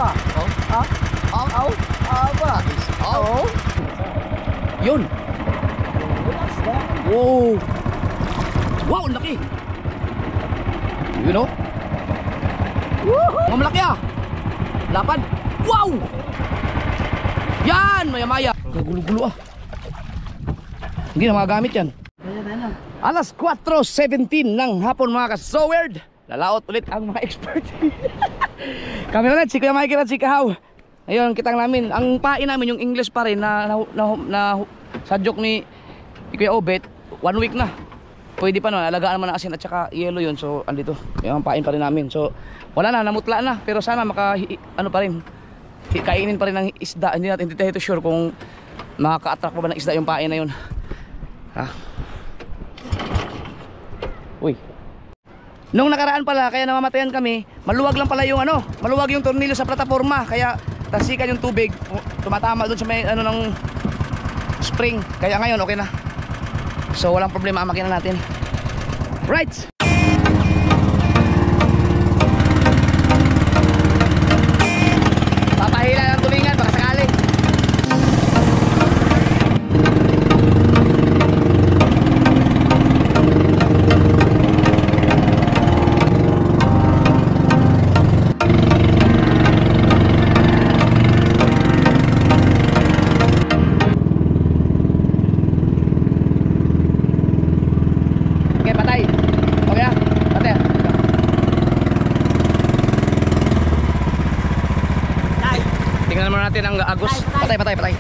Aba. Oh. Ah? Aw. Aba. Aw. Oh. Yun. Wow. Wow, ang laki. You know? Woohoo! Malaki ah. Lapad. Wow! Yan, maya-maya. Gulo-gulo ah. Hindi na magagamit yan. Alas 4:17 ng hapon mga ka-sowerd. Lalaot ulit ang mga expert. Kami ulit, si Kuya Mikey at si Kahaw. Ayun, kitang namin. Ang pain namin yung English pa rin na sadyok ni Kuya Obet. 1 week na. Pwede pa no, alagaan naman ng asin at saka yelo yun. So, andito. Yung pain pa rin namin. So, wala na, namutla na. Pero sana ano pa rin. Kainin pa rin ng isda. Hindi tayo sure kung makaka-attract pa ba ng isda yung pain na yun. Ha? Uy. Nung nakaraan pala, kaya namamatayan kami, maluwag lang pala yung maluwag yung tornilyo sa plataforma. Kaya tasikan yung tubig. Tumatama doon sa may ng spring. Kaya ngayon, okay na. So walang problema ang makina natin. Right. Papahila ng tulingan baka sakali. Natin ang agos. Patay.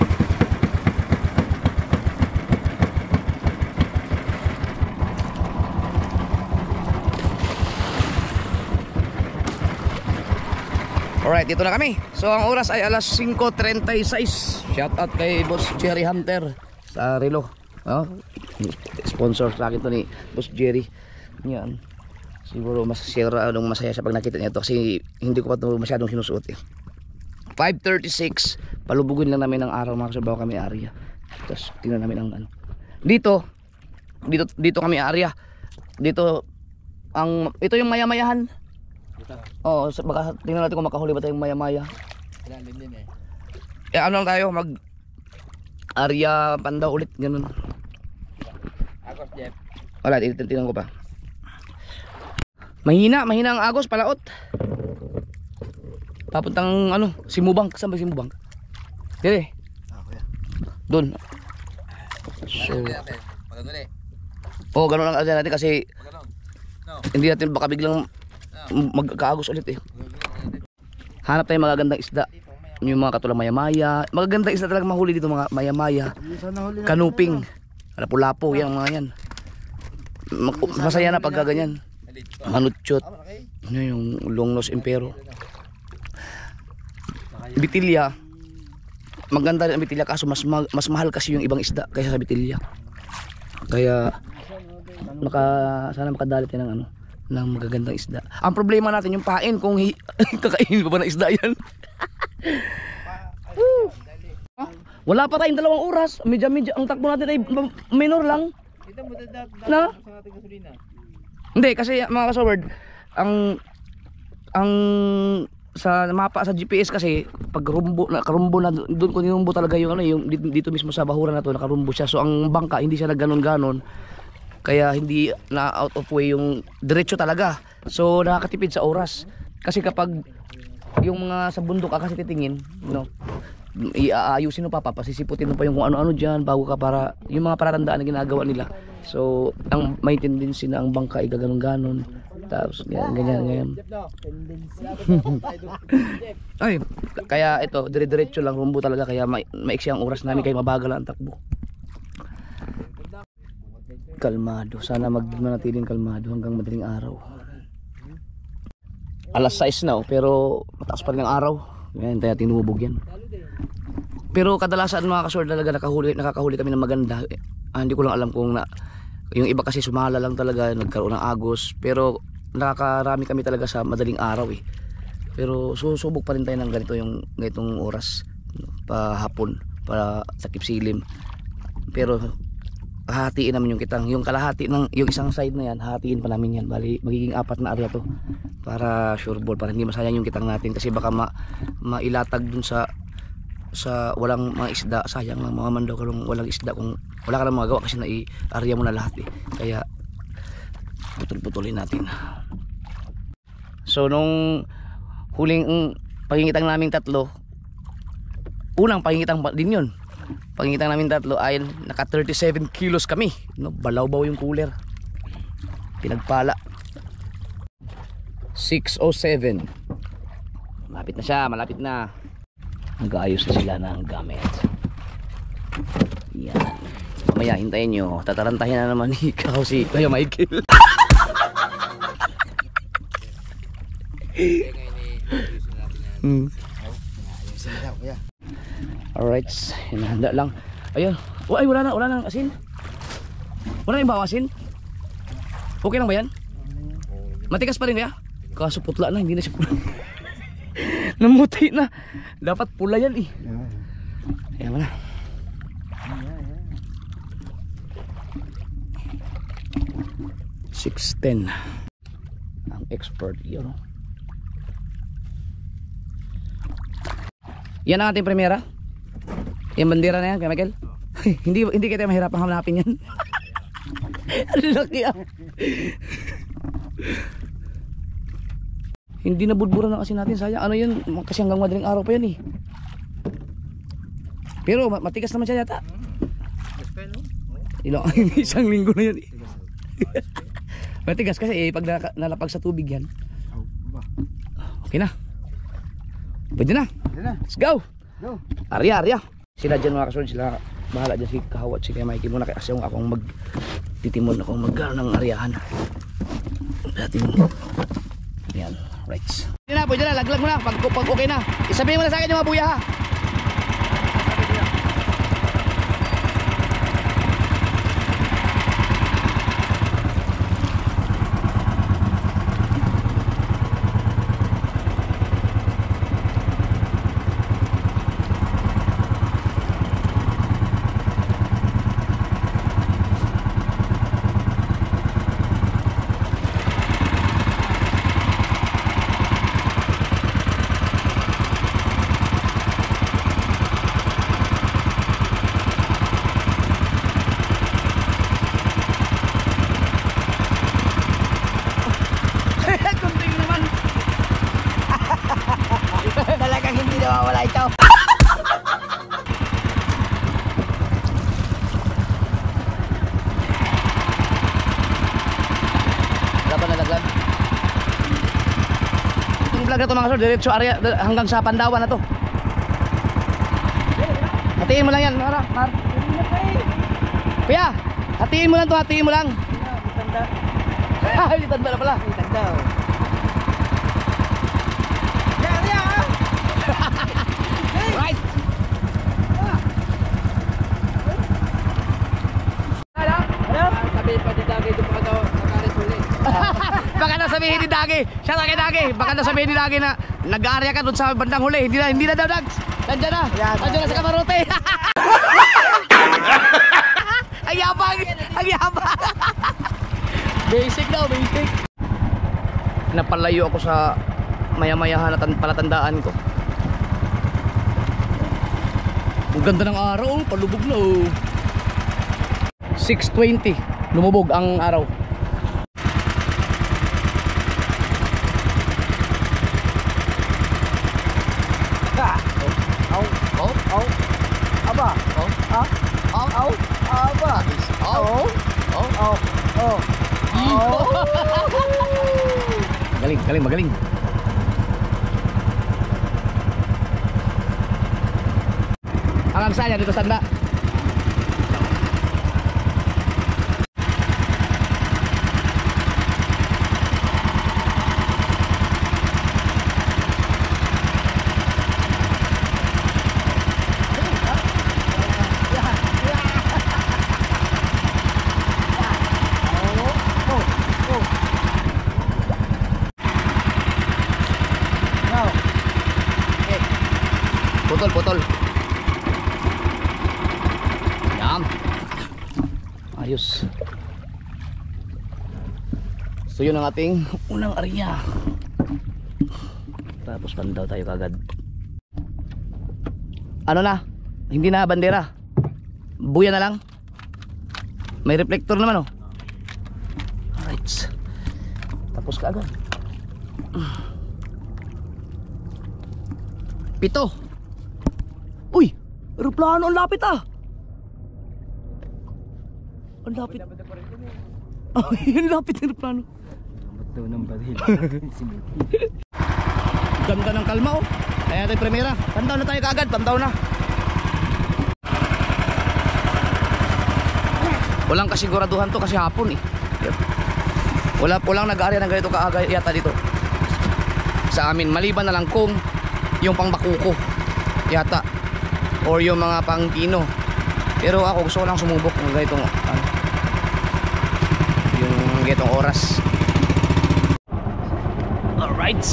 Alright, dito na kami. So ang oras ay alas 5:36. Shout out kay Boss Jerry Hunter sa Relo. Sponsor sa akin to ni Boss Jerry. Yan. Siguro masaya siya pag nakita niya ito kasi hindi ko pa ito masyadong sinusuot eh. 5:36, palubugin lang namin ng araw mga kasabaw kami area. Tapos tingnan namin ang Dito kami area. Ito yung maya-mayahan. Oo, baka tingnan natin kung makahuli ba tayong maya-maya. Ilalim din eh. Ano lang tayo, mag area pandaw ulit, ganun. Agos, Jeff. Wala, tingnan ko pa. Mahina ang agos, palaot. Papuntang Simubang. Saan ba Simubang? Dire. Doon. So, ganun lang natin kasi hindi natin baka biglang magkaagos ulit eh. Hanap tayo magagandang isda. Yung mga katulang maya-maya. Magagandang isda talaga mahuli dito mga maya-maya. Kanuping. Lapu-lapo, yan mga yan. Masaya na pag gaganyan. Manutsyot. Yung long nose impero. Bitilya, maganda rin ang bitilya kaso mas mahal kasi yung ibang isda kaysa sa bitilya. Kaya sana makadali tayo ng magagandang isda. Ang problema natin yung pain kung kakainin pa ba ng isda yan. Wala pa tayong 2 oras. Medyo ang takbo natin ay minor lang. Na? Hindi kasi mga kasaward, ang sa mapa sa GPS kasi pag karumbo na doon ko nirumbo talaga yung yung dito mismo sa bahuran na to nakarumbo siya. So ang bangka hindi siya nagganon-ganon. Kaya hindi na out of way yung diretso talaga. So nakakatipid sa oras. Kasi kapag yung mga sa bundok ka kasi titingin, iaayusin mo papasisiputin mo pa yung kung ano-ano diyan bago ka para yung mga palatandaan na ginagawa nila. So ang may tendency na ang bangka ay gaganon-ganon. Tapos ganyan. Ay, kaya ito dire-diretso lang rumbo talaga kaya maiksi ang oras namin kaya mabagal ang takbo. Kalmado, sana magmanatiling kalmado hanggang madaling araw. Alas 6 na pero mataas pa rin ang araw. Ngayon tayo tinubog yan. Pero kadalasan mga kasword talaga nakakahuli kami ng maganda. Hindi ko lang alam kung yung iba kasi sumala lang talaga, nagkaroon ng agos. Pero nakakarami kami talaga sa madaling araw eh. Pero susubok pa rin tayo ng ganitong oras pa hapon para sakip silim. Pero hahatiin namin yung kitang. Yung kalahati ng yung isang side na yan, hahatiin pa namin yan. Bali magiging 4 na area to para sure ball, para hindi masayang yung kitang natin kasi baka mailatag dun sa walang mga isda. Sayang lang mga mandaw kung walang isda, kung wala ka lang magawa kasi area mo na lahat eh. Kaya putol-putulin natin. So nung huling pangingitang naming tatlo, unang pangingitang din yun, pangingitang namin tatlo ay naka 37 kilos kami, no? Balaw-baw yung cooler, pinagpala. 6:07, malapit na siya, malapit na. Nag-aayos na sila ng gamit. Yan, mamaya hintayin nyo, tatarantahin na naman ni ikaw si Kuya Michael. Alright, hinahanda lang. Ayun. Oh, ay wala nang asin. Wala nang bawasin. Okay lang ba yan? Matigas pa rin kaya? Kaso putla na, hindi na siya pula. Namuti na. Dapat pula yan eh. Ayan mo na. $6.10 ang expert yun. Yan ang ating primera. Yung bandera na yan, Kuya Michael. hindi kita mahirapang hanapin yan. Ang laki ah. Hindi na budbura na kasi natin, sayang. Ano yun, kasi hanggang madaling araw pa yan eh. Pero matigas naman siya yata. Isang linggo na yan eh. Matigas kasi pag nalapag sa tubig yan. Okay na. Pwede na. Let's go. Arya. Sila dyan mga kasunod, sila bahala dyan, si Kahawat, si Kuya Mikey muna, kasi akong magtitimon akong magkaroon ng aryahan dating. Yan, right. Pwede na, laglag mo na pag okay na. Isabihin mo na sa akin yung mga buya ha. Talagang hindi nawawala ito. Wala pa nalaglag. Itong vlog na ito mga kasol, diretso area hanggang sa Pandawan na to. Hatiin mo lang yan. Kuya, hatiin mo lang to, hatiin mo lang. Itanda na pala. Itanda. Right. Baka nasabihin ni Dagi. Siya Dagi. Baka nasabihin ni Dagi na nag-aarya ka doon sa bandang huli. Hindi na daw Dags. Nandiyan na. Nandiyan na sa kamarote. Ang yabang. Basic daw, basic. Napalayo ako sa maya-mayahan at palatandaan ko. Ang ganda ng araw, palubog na oh. 6:20, lumubog ang araw. Aba. Aba. Magaling. Hanggang saan yan dito sanda? Putol. Yan. Ayos. So yun ang ating unang area. Tapos pandaw tayo kagad. Ano na? Hindi na bandera. Buya na lang. May reflector naman oh. Alright. Tapos kaagad. 7. Uy! Aeroplano, ang lapit ah! Ang lapit. Ang lapit ng aeroplano. Daw ng badil. Ganda ng kalma oh. Ayan tayo primera. Pandaw na tayo kaagad. Pandaw na. Walang kasiguraduhan to kasi hapon eh. Walang nag-aarya ng ganito kaaga yata dito sa amin. Maliban na lang kung yung pang bakuko yata or yung mga pang pino. Pero ako gusto ko lang sumubok ng ganitong yung ganitong oras. Alright.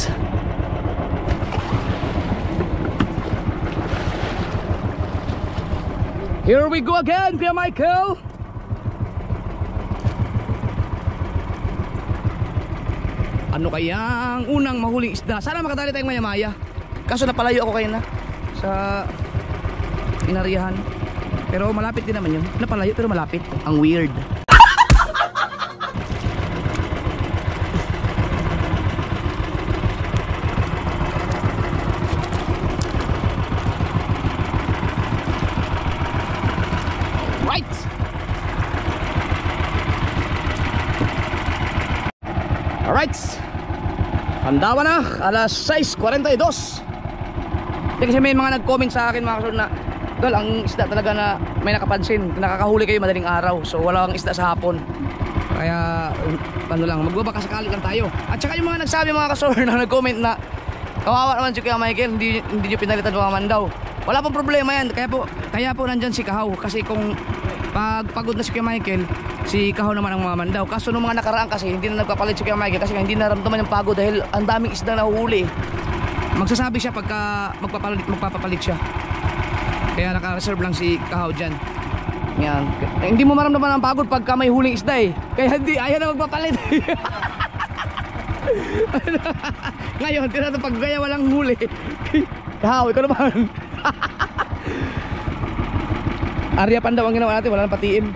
Here we go again, Kuya Michael. Ano kaya ang unang mahuling isda? Sana makadali tayong maya-maya. Kaso napalayo ako kayo na sa inariyahan. Pero malapit din naman yun. Napalayo pero malapit. Ang weird. Right. Alright. Pandawan na. Alas 6:42. Kasi may mga nag-comment sa akin mga kasunod na Dol, ang isda talaga na may nakapansin, nakakahuli kayo madaling araw. So wala kang isda sa hapon. Kaya ano lang, magbabakasakali lang tayo. At saka yung mga nagsabi mga kasor na nag-comment na kawawa naman si Kuya Michael, hindi nyo pinalitan mga mandaw. Wala pong problema yan. Kaya po nandyan si Kahaw. Kasi kung pag pagod na si Kuya Michael, si Kahaw naman ang mga mandaw. Kaso nung mga nakaraan kasi hindi na nagpapalit si Kuya Michael kasi hindi naramdaman yung pagod dahil ang daming isda na huli. Magsasabi siya pagka magpapapalit siya. Kaya naka-reserve lang si Kahaw dyan. Yan. Hindi mo maramdaman ang pagod pagka may huling isda eh. Kaya hindi, ayaw na magpapalit. Ngayon, tinato pag gaya walang huli. Kahaw, ikaw naman. Arya Pandaw ang ginawa natin, wala nang patiim.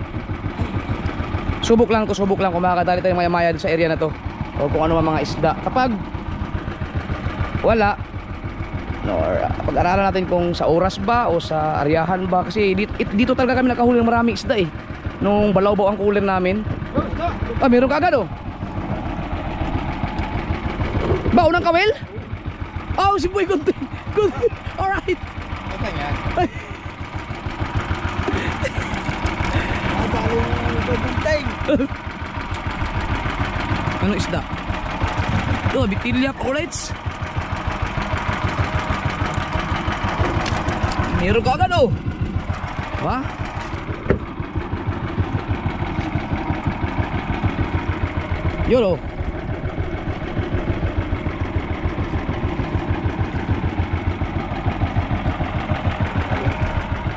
Subok lang to, subok lang. Kung makakadali tayo maya-maya sa area na to. O kung ano mga isda. Kapag wala, or pag-aralan natin kung sa oras ba o sa aryahan ba. Kasi dito talaga kami nakahuli ng maraming isda eh. Nung Balawbaw ang cooler namin. Ah, meron ka agad oh. Baon ng kawel? Oh, si Boy good. Good. Alright. Okay yan. Ano isda? Oh, bitilya pa ulit. Meron ka agad oh. Wah. Yun oh.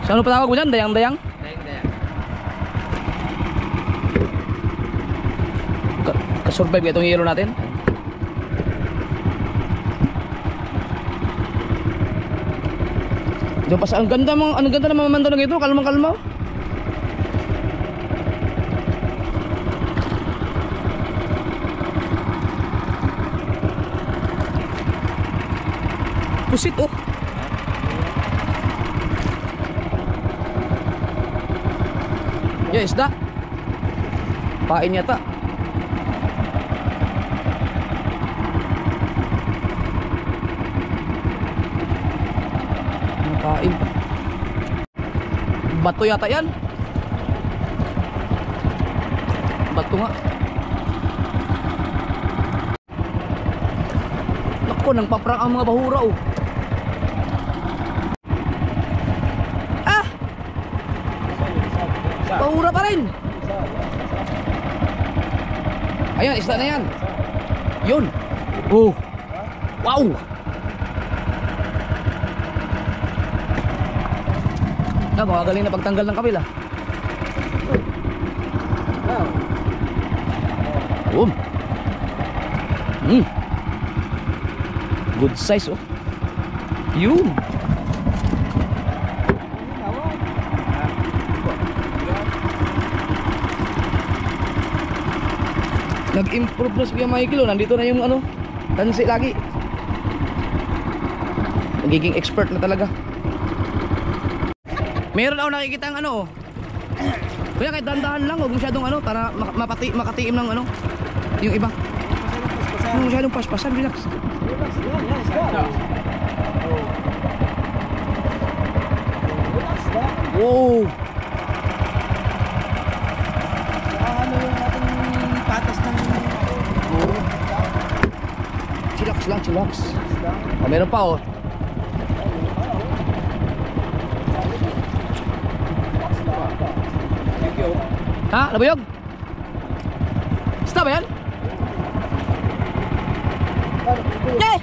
Saan pa tawag mo dyan? Dayang-dayang? Dayang-dayang. Kasurvive ka itong yelo natin? Doon pa sa ang ganda ng mga mandaw ng ito, kalmang-kalma. Pusit oh. Ya isda. Pain yata. Pain. Bato yata yan. Bato nga. Naku, nang paprang ang mga bahura oh. Ah! Bahura pa rin. Ayan, isda na yan. Yun. Oh. Wow. Magaling na pagtanggal ng kabila. Boom. Good size oh. Yun. Nag-improve na si Kuya Michael oh. Nandito na yung ano, tansi lagi. Nagiging expert na talaga. Meron ako nakikita ang ano oh. Kuya kahit dandahan lang, huwag masyadong ano, para makatiim ng ano, yung iba. Huwag masyadong paspasan, relax. Wow. Ano yung ating patas ng... Chillax lang, chillax. Oh, meron pa oh. Ha? Nabuyog? Stop ba yan? Eh!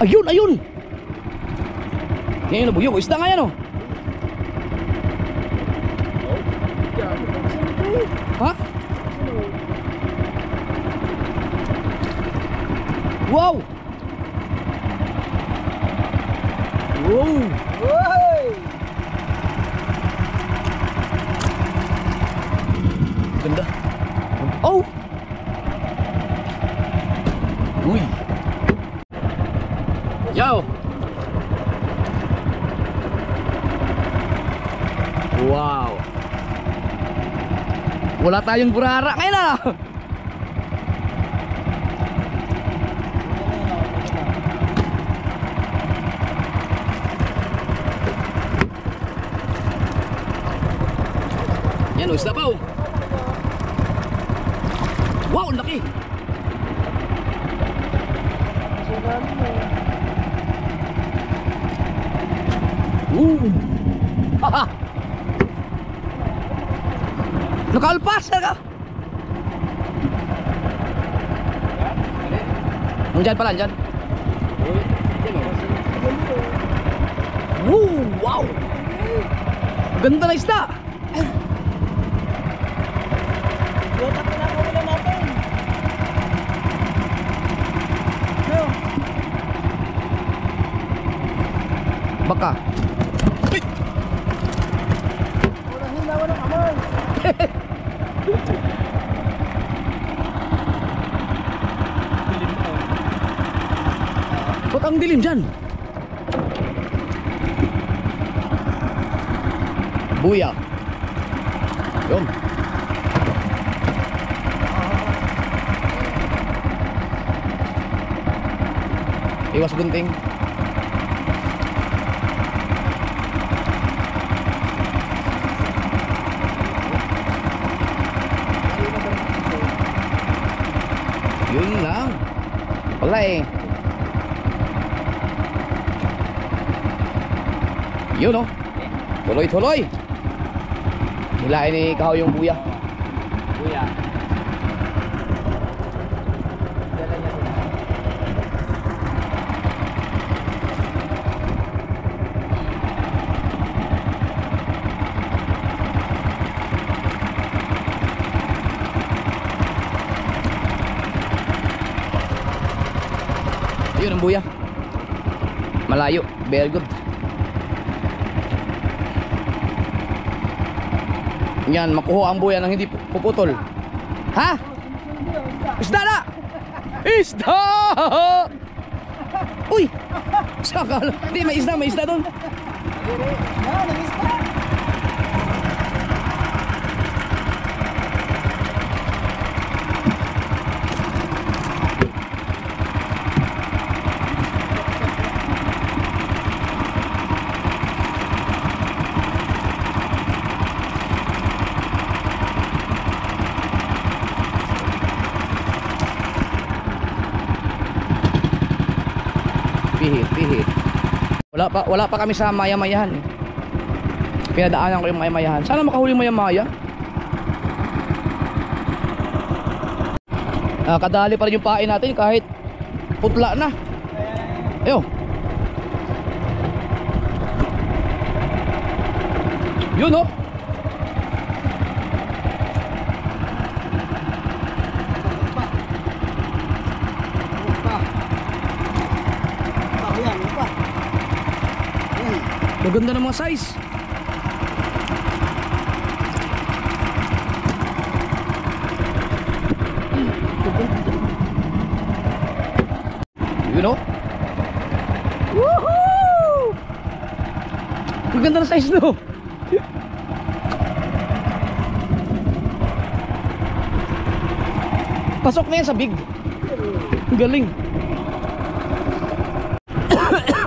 Ayun, ayun! Yan yung nabuyog. Isda nga yan oh. Ha? Wow! Wow! Ganda. Oh! Uy! Yo! Wow! Wala tayong burara ngayon ah! Yan o, isda pa o! Wow, ang laki! Haha! Nakalpas na ka! Nandyan pala, nandyan. Wow! Ganda na isda! Baka. Walang amoy. Ba't ang dilim dyan? Buya. Yun. Iwas gunting. Yun lang. Wala eh. Yun oh. Tuloy-tuloy. Hilain ni Kahaw yung buya. Buya. Yun ang buya. Malayo. Very good. Yan, makuha ang buya nang hindi puputol. Ha? Isda na! Isda! Uy! Saka, hindi, may isda doon. Pihit. Wala pa kami sa maya-mayahan eh. Pinadaanan ko yung maya-mayahan. Sana makahuli maya-maya. Kadali pa rin yung pain natin kahit putla na. Ayun. Yun oh. Maganda ng mga size. You know? Woohoo! Maganda ng size no. Pasok na yan sa big. Galing.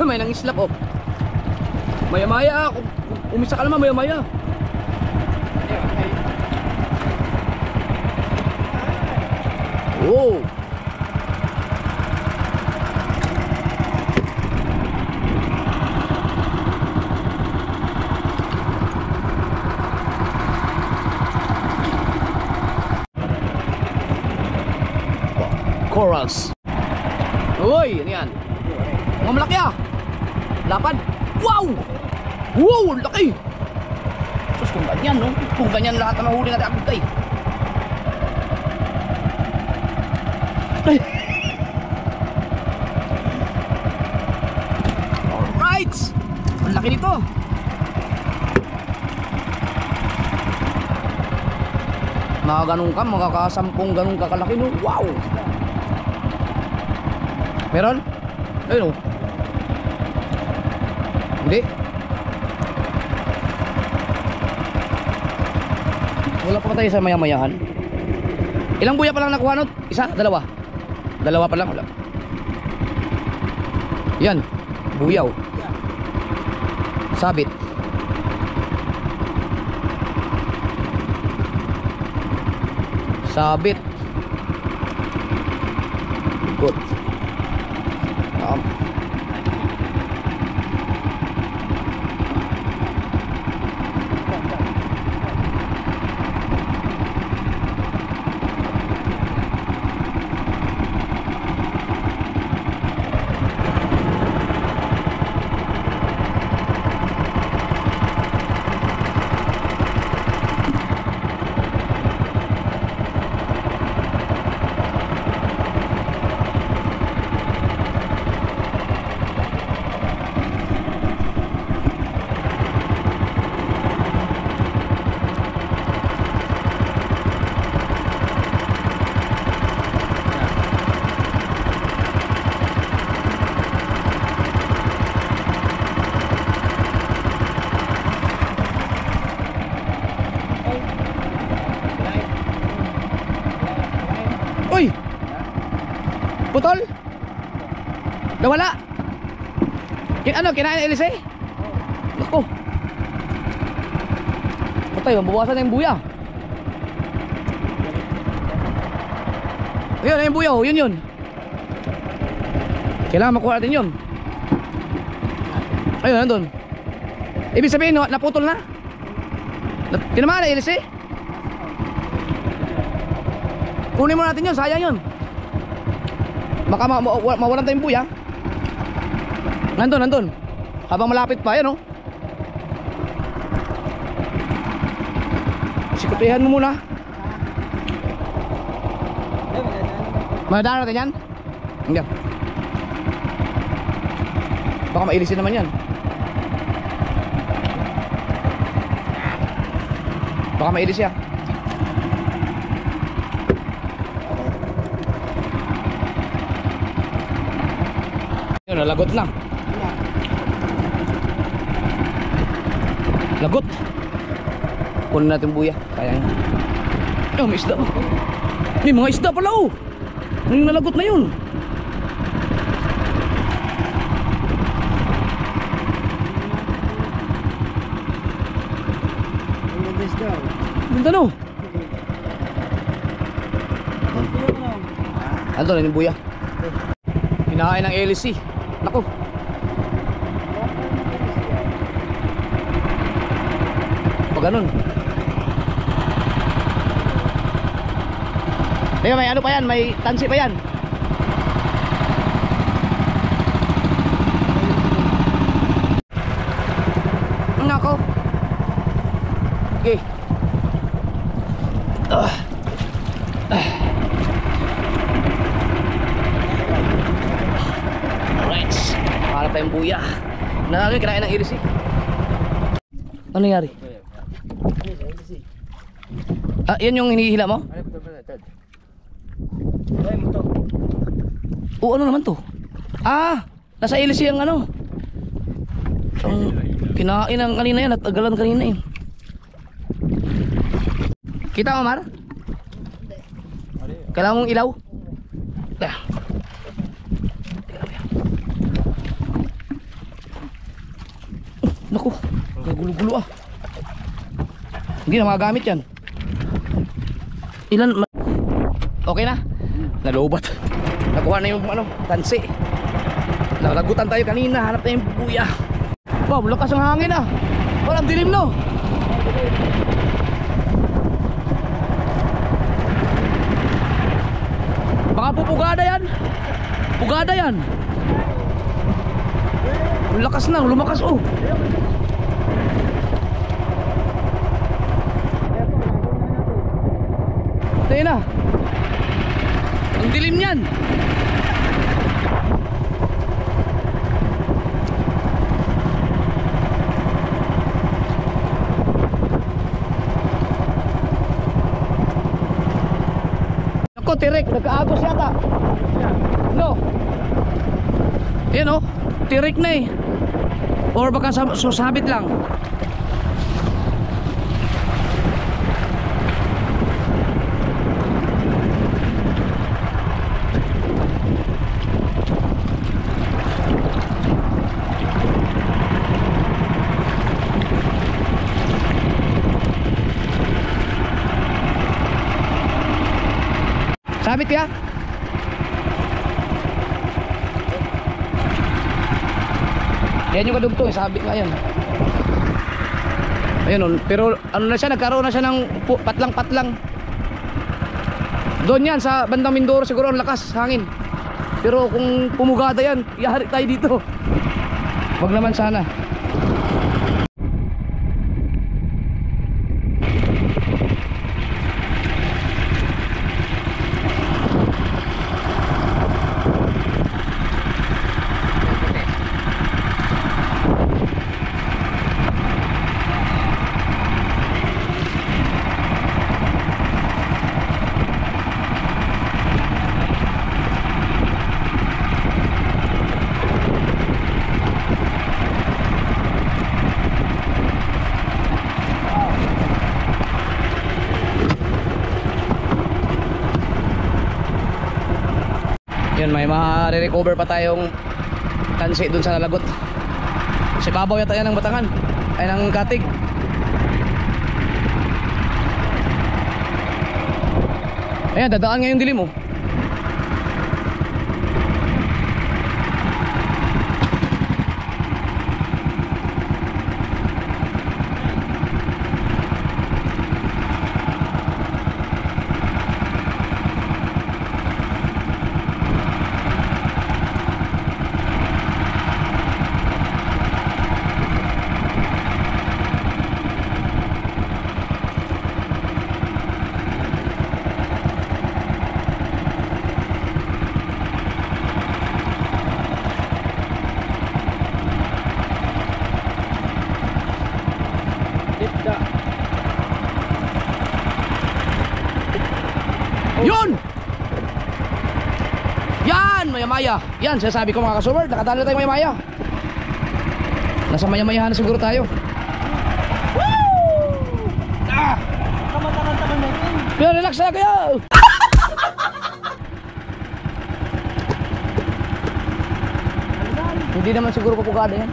May nangislap oh. Maya maya. Umisa ka naman maya maya. Oh. Corals. Uy, ano yan? Mga malaki ah. Lapad. Wow! Wow, laki. Sus, kung ganyan no? Kung ganyan lahat na nahuli natin agad eh. Alright. Ang laki nito. Mga ganun ka, makakasampung ganun kakalaki no. Wow. Meron? Ayun o. Hindi. Wala pa tayo sa maya-mayahan. Ilang buya pa lang nakuha no? Isa? Dalawa? Dalawa pa lang. Wala. Yan. Buyaw. Sabit. Sabit. Good. Uy! Putol? Nawala? Ano? Kinain na Elise? Naku! Patay, mabawasan na yung buya. Ayun, ayun yung buya. Yun. Kailangan makuha natin yun. Ayun, nandun. Ibig sabihin, naputol na? Tinamaan na Elise? Kunin mo natin yun, sayang yun. Baka mawalan tayong buya. Nandun. Habang malapit pa, yan oh. Sikupihan mo muna. Madaan natin yan? Hindi. Baka mailisin naman yan. Baka mailis yan. Yun, nalagot na. Lagot. Kunin natin buya. Kaya yun. Oh, may isda. May mga isda pala oh. Yung nalagot na yun. Ganda no. Ano na yung buya. Kinain ng LC. Naku. Pag ganun. Teka, may ano pa yan, may tansi pa yan. Nako. Okay. Alright. Para tayong buya. Kinain ng LC. Ano nangyari? Ah, yan yung hinihila mo? Oo, ano naman to? Ah, nasa ilis yung ano. Ang kinain ng kanina yan at agalan kanina eh. Kita mo, Mar? Kailangan mong ilaw? Ah. Naku, nagulo-gulo ah. Hindi na magagamit yan. Ilan? Okay na? Nalobat. Nakuha na yung ano, tansi. Nalagutan tayo kanina, hanap tayo yung buya. Wow, lakas ang hangin ah. Walang dilim no. Baka po pugada yan. Pugada yan. Lakas na, lumakas oh. Tayo na. Ang dilim yan. Ako, tirik, nagkaagos yata. No. Yan oh, tirik na eh. Or baka susabit lang. Sabit ya? Yan yung kadugtong, sabit nga yan. Ayun, pero ano na siya, nagkaroon na siya ng patlang-patlang. Doon yan, sa bandang Mindoro siguro ang lakas, hangin. Pero kung pumugada yan, yari tayo dito. Wag naman sana. Yun, may ma-recover pa tayong tansi dun sa nalagot. Kasi babaw yata yan ng Batangan, ay ng Katig. Ayan, dadaan nga yung dilim oh. Yun! Yan! Maya-maya. Yan, sinasabi ko mga ka-super, nakadaan na tayo maya-maya. Nasa maya-mayahan na siguro tayo. Woo! Ah! Kamatakan-takan natin. Kaya relax na kayo! Hindi naman siguro papugada yan.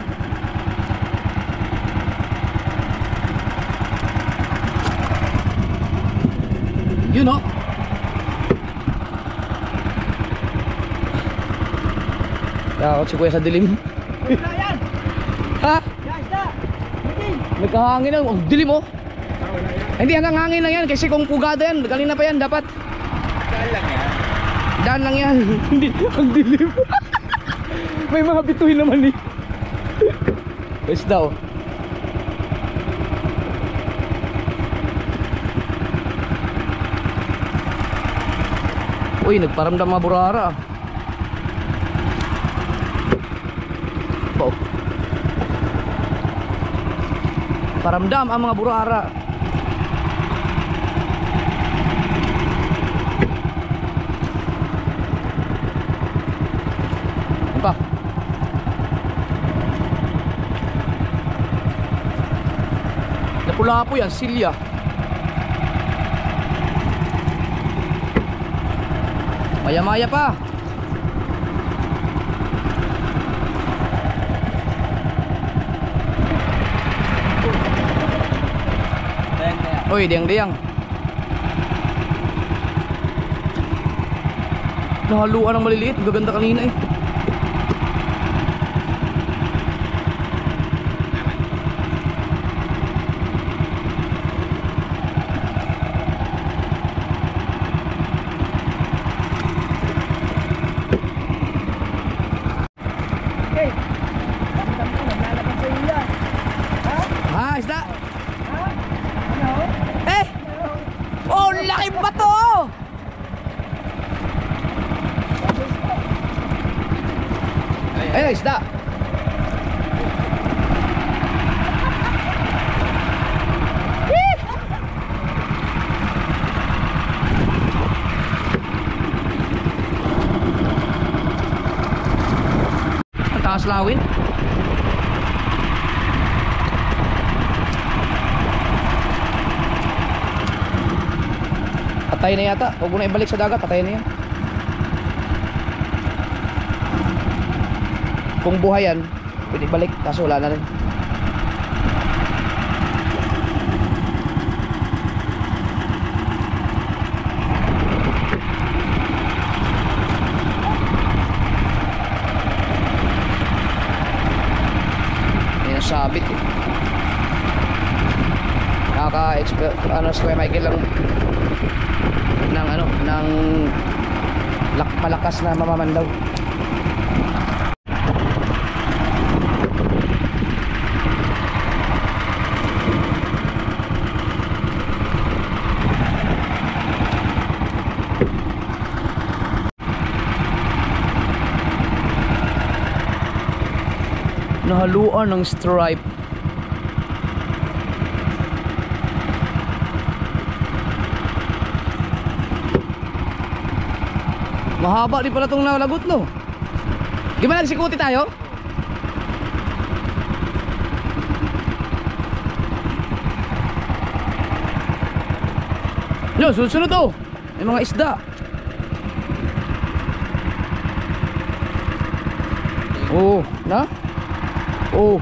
Yun o. Takot si kuya sa dilim. Yan! Ha? Yan, isda! Nagkahangin na. Ang dilim o. Hindi hanggang hangin lang yan. Kasi kung pugada yan, kanina pa yan dapat. Daan lang yan. Daan lang yan. Hindi, ang dilim. May mga bituin naman eh. Isda o. Uy, nagparamdam mga burara. Oh. Paramdam ang mga burara. Ano pa? Lapu-lapu yan, silya. Maya-maya pa. Uy, diang-diang. Nahaluan ng maliliit, gaganda kanina eh. Okay. Ramdam ko, naglalabas sa iya. Ha? Ha, isda. Ha? Ano? Eh! Oh, laki ba to? Ayun, isda. Ang taas lawin. Patay na yata. Huwag mo na ibalik sa dagat. Patay na yan. Kung buhay yan, pwede balik. Kaso wala na rin. May nasabit eh. Square Michael lang ng ng malakas na mamamandaw. Nahaluan ng stripe. Mahaba din pala itong nalagot, no? Di ba nagsikuti tayo? No, sunod to. May mga isda. Oh, na? Oh.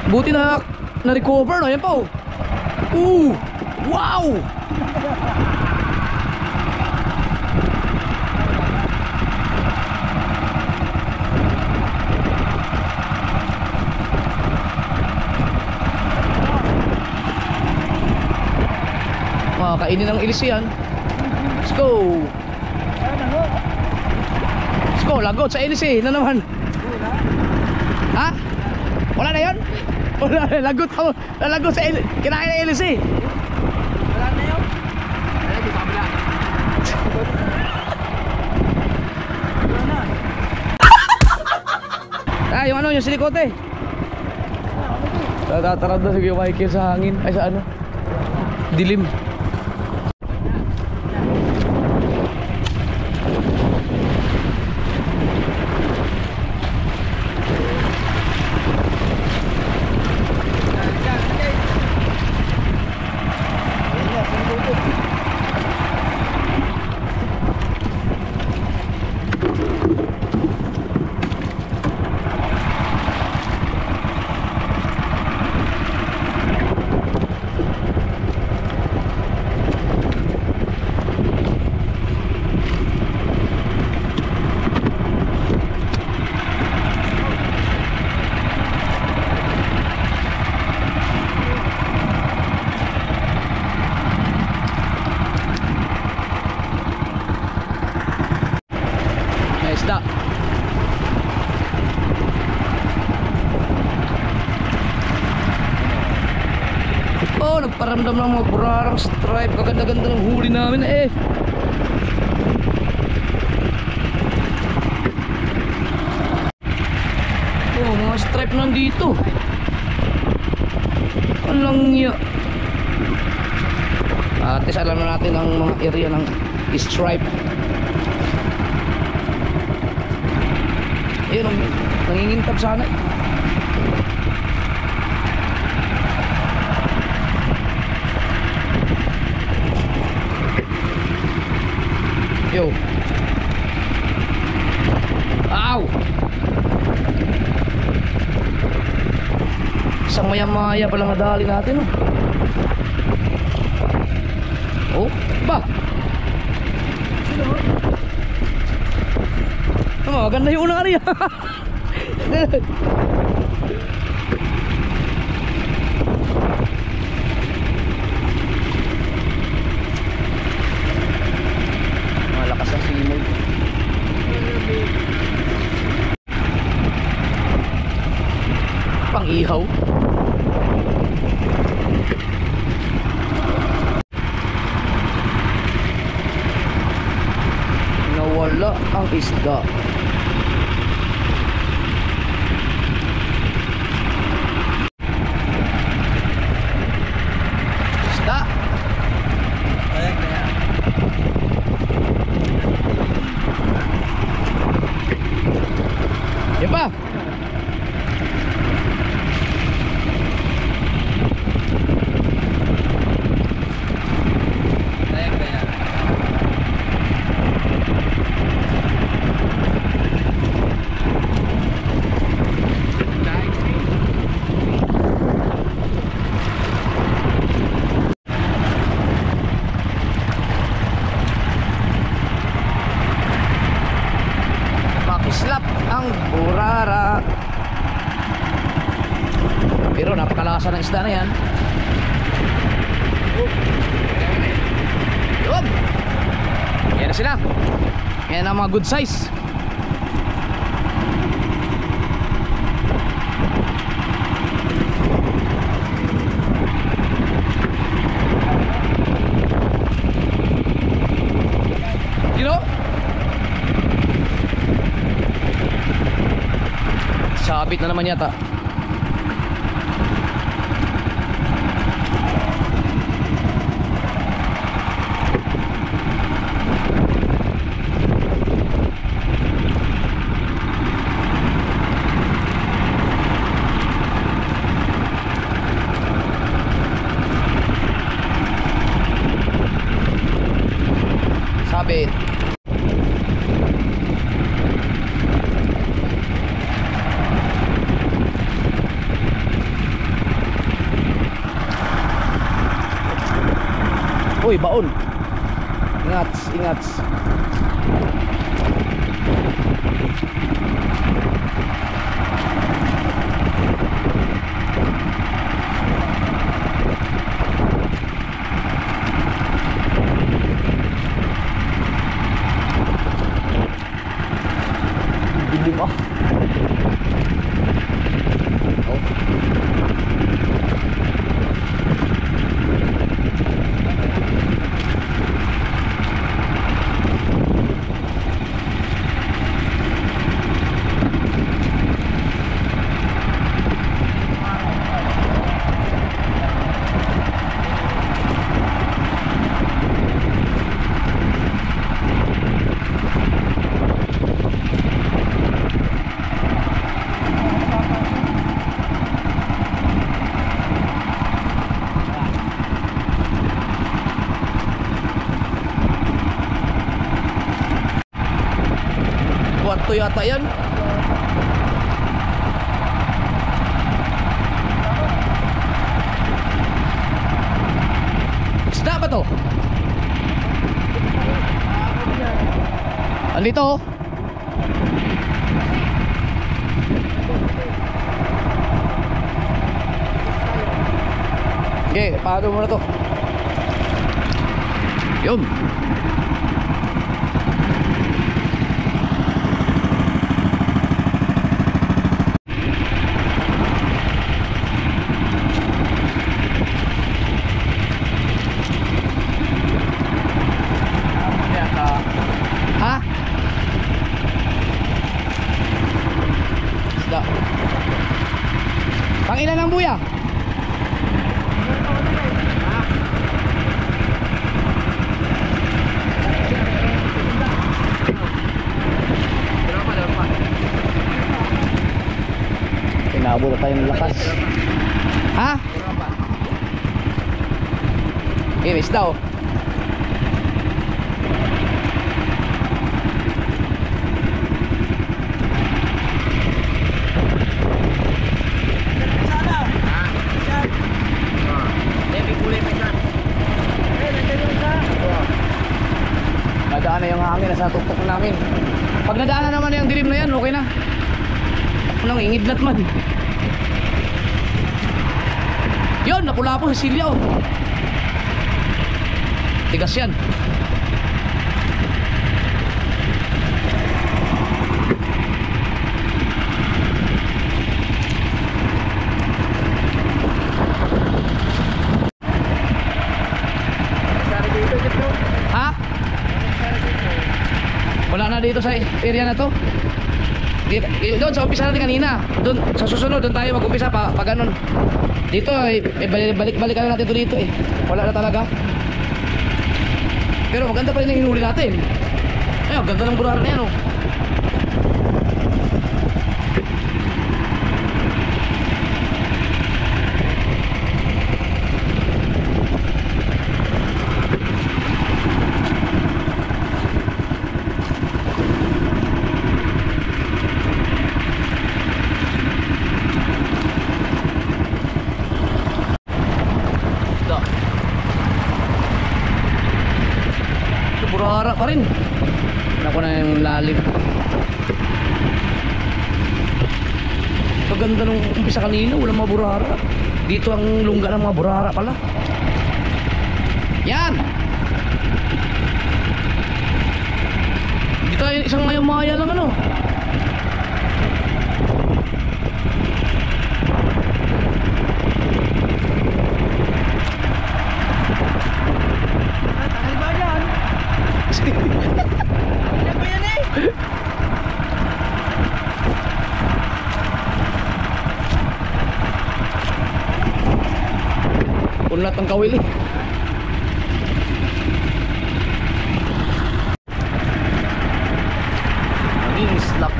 Buti na na-recover, no? Yan pa, oh. Wow! Kainin ng ilis yan. Let's go. Let's go, lagot sa ilis eh. Ano naman? Ha? Wala na yun? Wala na, lagot ako. Lagot sa ilis. Kinain na ilis eh. Wala na yun? Wala na, kabila. Wala na. Ah, yung ano, yung silikote. Tatarap na sige Michael sa hangin. Ay sa ano? Dilim. Isda. Oh, nagparamdam ng mga burarang stripe. Kaganda-ganda ng huli namin eh. Oh, mga stripe nandito. Walang niya. At least alam na natin ang mga area ng stripe. Ayun, nangingintab sana. Yo. Ow! Isang maya-maya palang nadali natin, oh. Oh, ba? Oh, maganda yung unang ano yan. Malakas ang simoy. Pang-ihaw. Nawala ang isda. Isda. Yan pa. Pakislap ang burara. Pero napakalasa ng isda na yan. Yun. Yan na sila. Yan ang mga good size. You know? Sabit na naman yata. Sabit. Uy, baon. Ingats, ingats. Dilim ah. Oh. Kwarto yata yan. Isda ba to? Andito oh. Okay, paano mo na to? Yun. Ha? Isda. Nabula tayo ng lakas. Ha? Eh, may isda oh. Nadaan na yung hangin na sa tuktok namin. Pag nadaan na naman yung dilim na yan, okay na. Nang ingidlat man. Yun, napula po si Silya oh. Tigas yan. Ha? Wala na dito sa area na to. Doon sa umpisa natin kanina. Doon sa susunod doon tayo mag-umpisa pa ganun. Dito balik-balikan natin to dito eh. Wala na talaga. Pero maganda pa rin yung hinuli natin. Ay, ang ganda ng burara na yan oh. Burara pa rin. Ako na yung lalim. Paganda nung umpisa kanina, walang mga burara. Dito ang lungga ng mga burara pala. Yan! Dito ay isang maya-maya lang ano. Unlat ang kawili. Ang slap.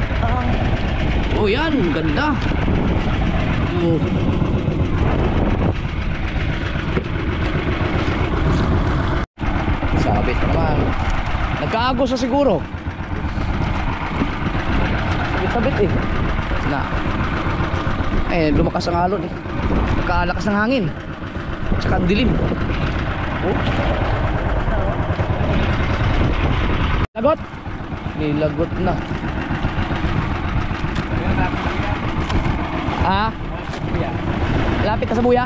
Oh yan, ganda. Oh. Sabit naman. Nagkaagos na siguro. Sabit eh. Na. Eh, lumakas ang alon eh. Nagkalakas ng hangin. Tsaka ang dilim. Oh. Lagot. Nilagot na. Ah? Lapit ka sa buya?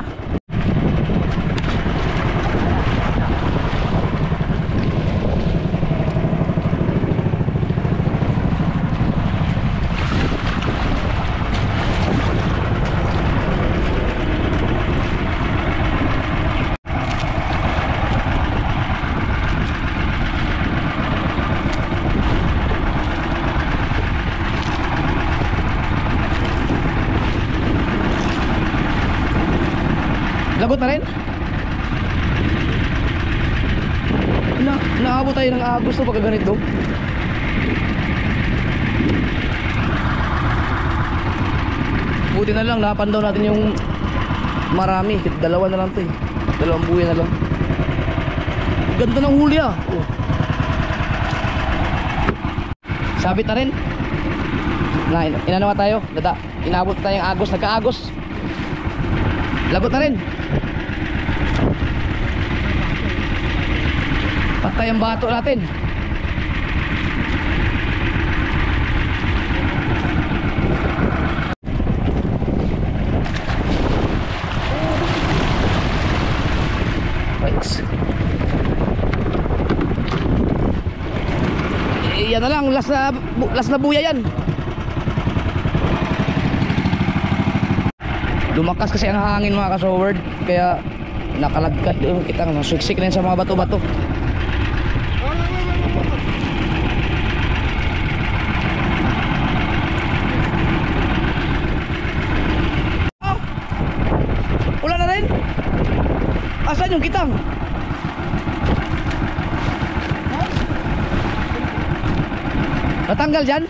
Lagot na rin? Naabot tayo ng agos to pagka ganito. Buti na lang, lapan daw natin yung marami. Dalawa na lang to eh. Dalawang buhay na lang. Ganda ng huli ah. Oh. Sabit na rin. Inanawa tayo. Inabot tayong agos. Nagka-agos. Lagot na rin. Patay ang bato natin. Right. Yan na lang, last na buya yan. Lumakas kasi ang hangin mga ka-soward, kaya nakalagkat yung kitang siksik na yun sa mga bato-bato. Oh! Wala na rin? Asan yung kitang? Natanggal dyan?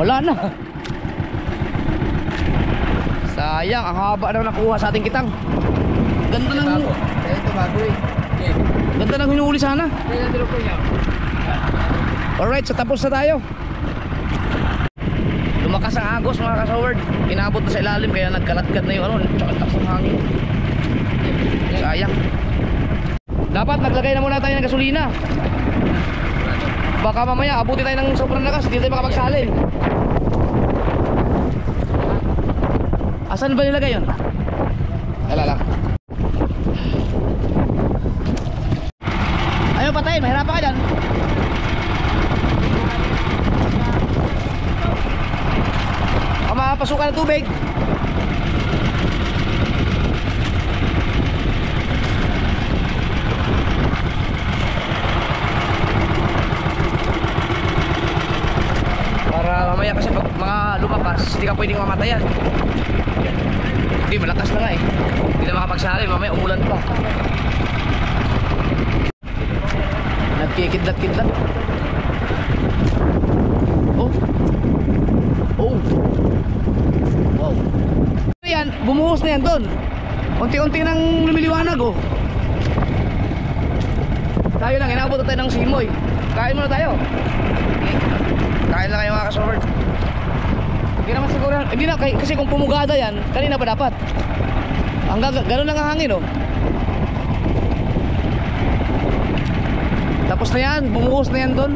Wala na. Sayang, ang haba na nakuha sa ating kitang. Ganda ng Ito bago eh. ganda ng hinuhuli sana. Alright, so tapos na tayo. Lumakas ang agos mga kasaward. Inabot na sa ilalim kaya nagkalat-kat na yung ano, tsaka taas ng hangin. Sayang. Dapat naglagay na muna tayo ng gasolina. Baka mamaya abuti tayo ng sobrang lakas, hindi tayo makapagsalin. Asan ba nilagay yun? Alala. Ayaw patayin, mahirapan ka dyan. Mapasukan ng tubig. Para mamaya kasi pag mga lumakas, hindi ka pwedeng mamatayan. Hindi, malakas na nga eh. Hindi na makapagsalin, mamaya umulan pa. Nagkikidlat-kidlat. Oh. Oh. Wow. Yan, bumuhos na yan doon. Unti-unti nang lumiliwanag oh. Tayo lang, inabot na tayo ng simoy. Kain muna tayo. Kain lang kayo mga kasaward. Hindi naman siguro, hindi na, kasi kung pumugada yan, kanina pa dapat. Ganun lang ang hangin oh. Tapos na yan, bumuhos na yan doon.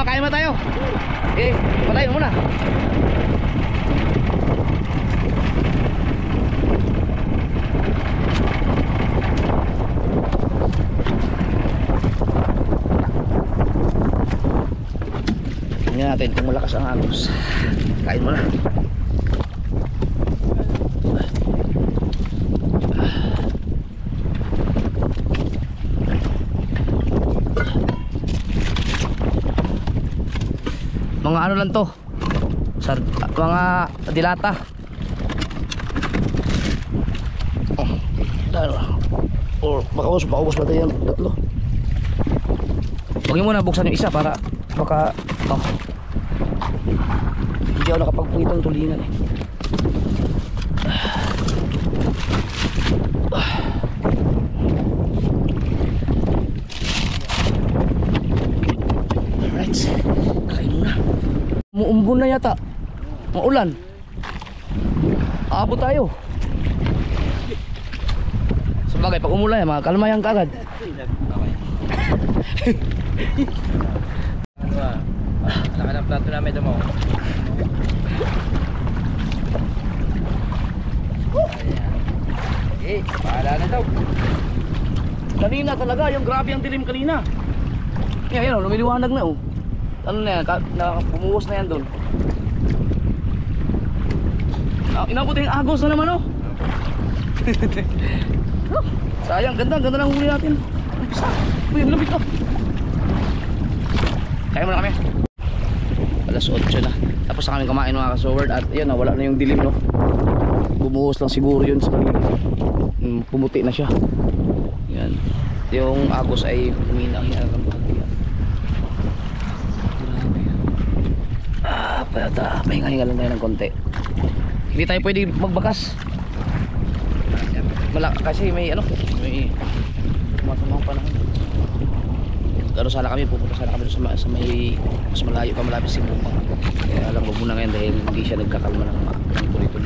Kain mo tayo. Patayin muna. Tingnan natin kung malakas ang agos. Kain mo na. Mga ano lang to, mga dilata. Or baka paubos ba tayo yung tatlo. Huwag mo na buksan yung isa para baka hindi ako nakapagpuwitong tulingan eh. Alright, kain muna. Muumbon na yata. Maulan. Aabot tayo. Sabagay, pag umulan yan, kalmayan ka agad. Laka ng plato namin ito mo. Pahala na daw. Kanina talaga, yung grabe ang dilim kanina. Yan, lumiliwanag na oh. Ano na yan, pumuhos na yan doon. Inabot yung agos na naman oh. Sayang, ganda ng huli natin. Uy, ang lamig oh. Kaya mo na kami. Alas 8 na. Tapos na kami kumain mga kasoward. At yun, wala na yung dilim no. Bumuhos lang siguro yun sa kanila. Pumuti na siya. Yan. Yung agos ay humina ang hinagang bahagyan. Pala may hinga lang tayo ng konti. Hindi tayo pwede magbakas. Kasi may masamang panahon. Pero sana kami pupunta sana kami sa may mas malayo pa malapit si Bumang. Kaya alam mo muna ngayon dahil hindi siya nagkakalma ng tuloy-tuloy.